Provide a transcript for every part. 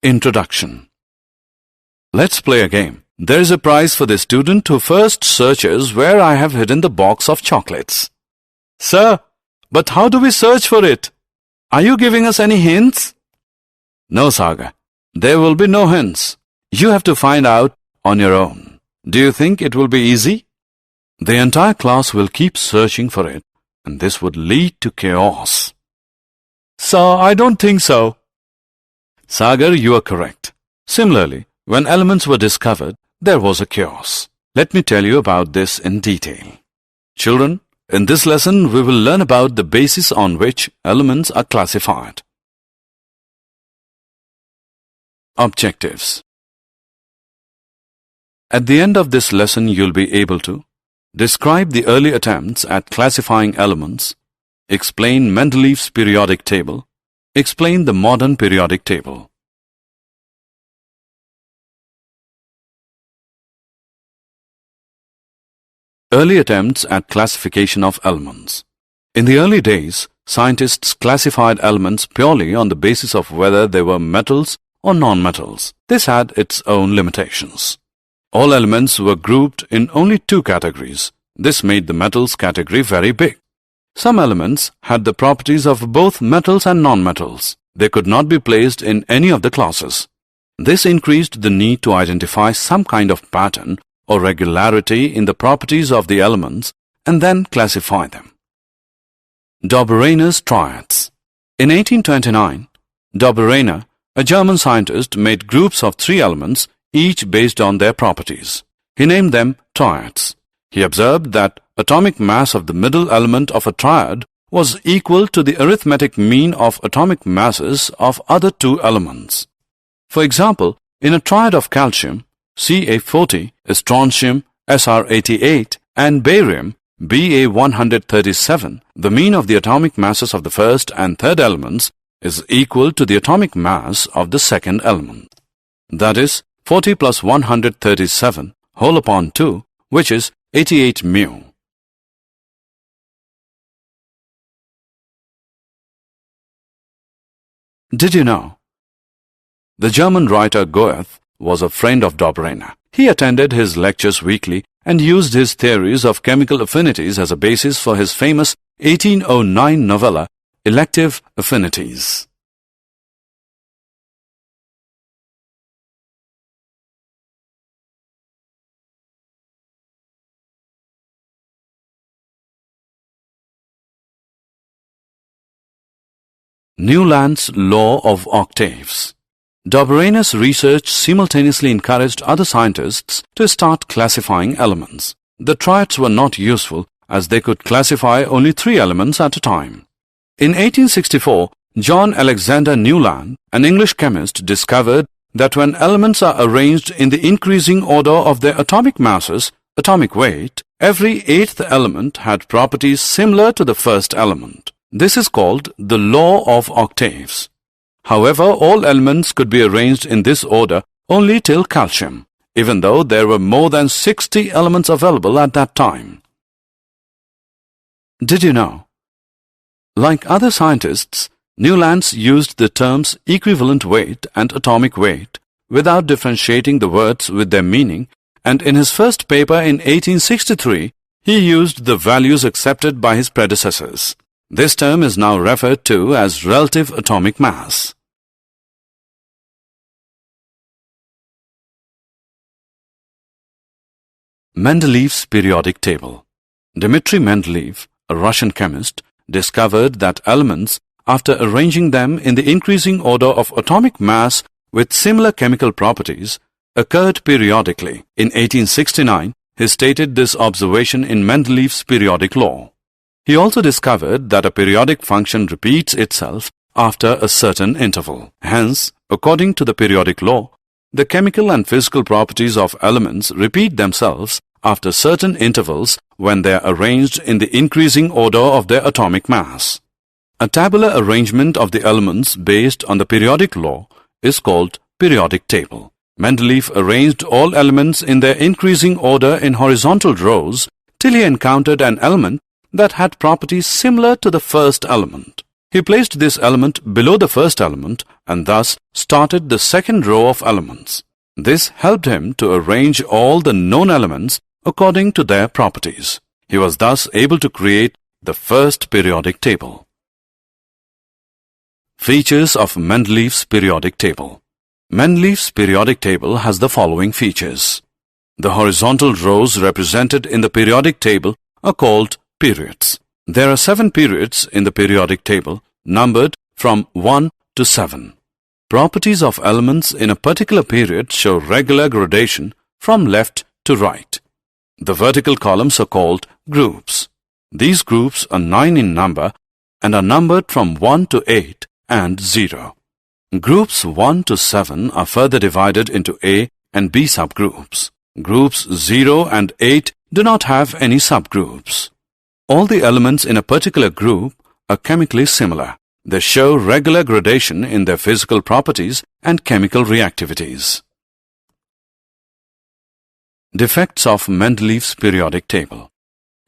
Introduction. Let's play a game. There is a prize for the student who first searches where I have hidden the box of chocolates. Sir, but how do we search for it? Are you giving us any hints? No, Sagar. There will be no hints. You have to find out on your own. Do you think it will be easy? The entire class will keep searching for it, and this would lead to chaos. Sir, I don't think so. Sagar, you are correct. Similarly, when elements were discovered, there was a chaos. Let me tell you about this in detail. Children, in this lesson, we will learn about the basis on which elements are classified. Objectives. At the end of this lesson, you'll be able to describe the early attempts at classifying elements, explain Mendeleev's periodic table, explain the modern periodic table. Early attempts at classification of elements. In the early days, scientists classified elements purely on the basis of whether they were metals or non-metals. This had its own limitations. All elements were grouped in only two categories. This made the metals category very big. Some elements had the properties of both metals and non-metals. They could not be placed in any of the classes. This increased the need to identify some kind of pattern or regularity in the properties of the elements and then classify them. Dobereiner's triads. In 1829, Dobereiner, a German scientist, made groups of 3 elements, each based on their properties. He named them triads. He observed that atomic mass of the middle element of a triad was equal to the arithmetic mean of atomic masses of other 2 elements. For example, in a triad of calcium, Ca40, strontium, Sr88, and barium, Ba137, the mean of the atomic masses of the first and third elements is equal to the atomic mass of the second element. That is, 40 plus 137 whole upon 2, which is 88 mu. Did you know? The German writer Goethe was a friend of Dobereiner. He attended his lectures weekly and used his theories of chemical affinities as a basis for his famous 1809 novella, Elective Affinities. Newland's Law of Octaves. Dobereiner's research simultaneously encouraged other scientists to start classifying elements. The triads were not useful as they could classify only 3 elements at a time. In 1864, John Alexander Newland, an English chemist, discovered that when elements are arranged in the increasing order of their atomic masses, atomic weight, every 8th element had properties similar to the first element. This is called the law of octaves. However, all elements could be arranged in this order only till calcium, even though there were more than 60 elements available at that time. Did you know? Like other scientists, Newland used the terms equivalent weight and atomic weight without differentiating the words with their meaning, and in his first paper in 1863, he used the values accepted by his predecessors. This term is now referred to as relative atomic mass. Mendeleev's periodic table. Dmitry Mendeleev, a Russian chemist, discovered that elements, after arranging them in the increasing order of atomic mass with similar chemical properties, occurred periodically. In 1869, he stated this observation in Mendeleev's periodic law. He also discovered that a periodic function repeats itself after a certain interval. Hence, according to the periodic law, the chemical and physical properties of elements repeat themselves after certain intervals when they are arranged in the increasing order of their atomic mass. A tabular arrangement of the elements based on the periodic law is called periodic table. Mendeleev arranged all elements in their increasing order in horizontal rows till he encountered an element that had properties similar to the first element. He placed this element below the first element and thus started the second row of elements. This helped him to arrange all the known elements according to their properties. He was thus able to create the first periodic table. Features of Mendeleev's periodic table. Mendeleev's periodic table has the following features. The horizontal rows represented in the periodic table are called periods. There are 7 periods in the periodic table, numbered from 1 to 7. Properties of elements in a particular period show regular gradation from left to right. The vertical columns are called groups. These groups are 9 in number and are numbered from 1 to 8 and 0. Groups 1 to 7 are further divided into A and B subgroups. Groups 0 and 8 do not have any subgroups. All the elements in a particular group are chemically similar. They show regular gradation in their physical properties and chemical reactivities. Defects of Mendeleev's periodic table.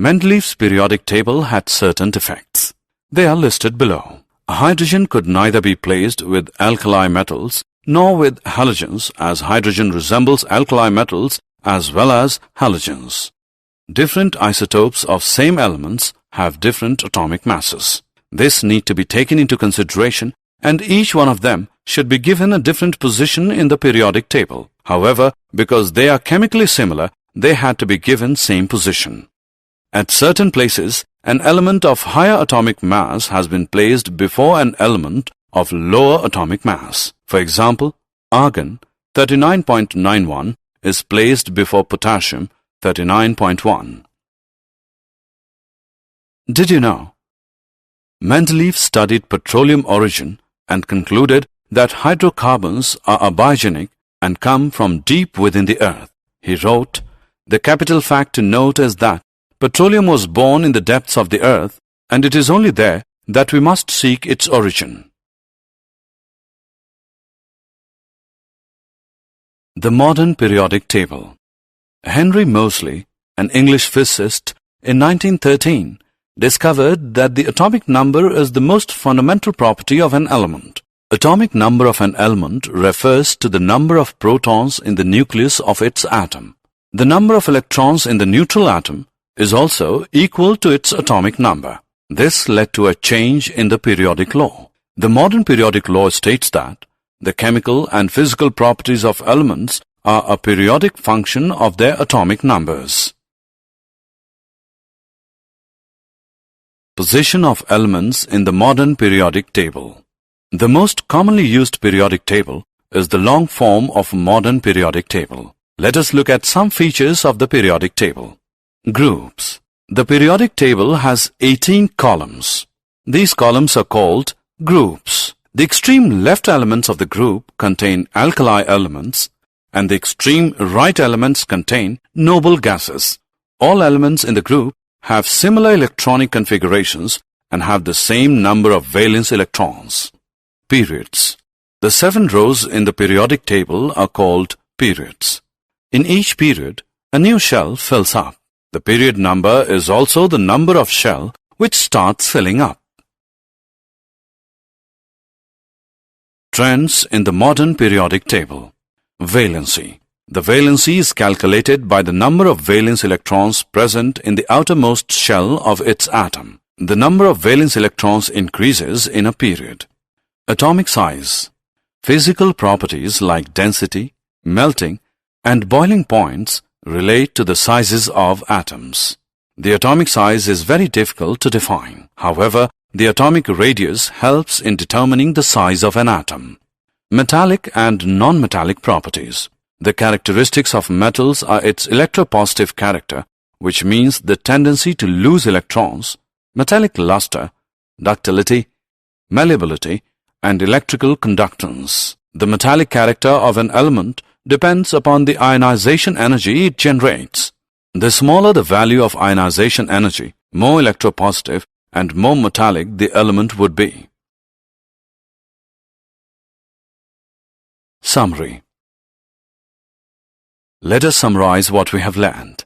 Mendeleev's periodic table had certain defects. They are listed below. Hydrogen could neither be placed with alkali metals nor with halogens, as hydrogen resembles alkali metals as well as halogens. Different isotopes of same elements have different atomic masses. This need to be taken into consideration, and each one of them should be given a different position in the periodic table. However, because they are chemically similar, they had to be given same position. At certain places, an element of higher atomic mass has been placed before an element of lower atomic mass. For example, argon 39.91 is placed before potassium 39.1. Did you know? Mendeleev studied petroleum origin and concluded that hydrocarbons are abiogenic and come from deep within the earth. He wrote, "The capital fact to note is that petroleum was born in the depths of the earth, and it is only there that we must seek its origin." The modern periodic table. Henry Moseley, an English physicist, in 1913, discovered that the atomic number is the most fundamental property of an element. Atomic number of an element refers to the number of protons in the nucleus of its atom. The number of electrons in the neutral atom is also equal to its atomic number. This led to a change in the periodic law. The modern periodic law states that the chemical and physical properties of elements are a periodic function of their atomic numbers. Position of elements in the modern periodic table. The most commonly used periodic table is the long form of modern periodic table. Let us look at some features of the periodic table. Groups. The periodic table has 18 columns. These columns are called groups. The extreme left elements of the group contain alkali elements, and the extreme right elements contain noble gases. All elements in the group have similar electronic configurations and have the same number of valence electrons. Periods. The 7 rows in the periodic table are called periods. In each period, a new shell fills up. The period number is also the number of shell which starts filling up. Trends in the modern periodic table. Valency. The valency is calculated by the number of valence electrons present in the outermost shell of its atom. The number of valence electrons increases in a period. Atomic size. Physical properties like density, melting, and boiling points relate to the sizes of atoms. The atomic size is very difficult to define. However, the atomic radius helps in determining the size of an atom. Metallic and non-metallic properties. The characteristics of metals are its electropositive character, which means the tendency to lose electrons, metallic luster, ductility, malleability, and electrical conductance. The metallic character of an element depends upon the ionization energy it generates. The smaller the value of ionization energy, more electropositive and more metallic the element would be. Summary. Let us summarize what we have learned.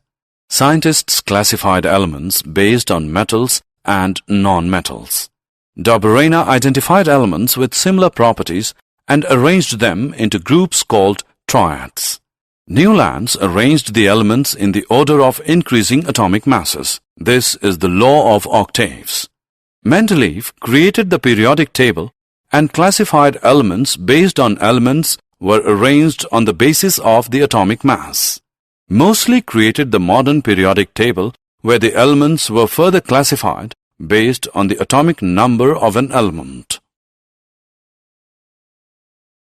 Scientists classified elements based on metals and non-metals. Dobereiner identified elements with similar properties and arranged them into groups called triads. Newlands arranged the elements in the order of increasing atomic masses. This is the law of octaves. Mendeleev created the periodic table and classified elements based on elements were arranged on the basis of the atomic mass. Moseley created the modern periodic table where the elements were further classified based on the atomic number of an element.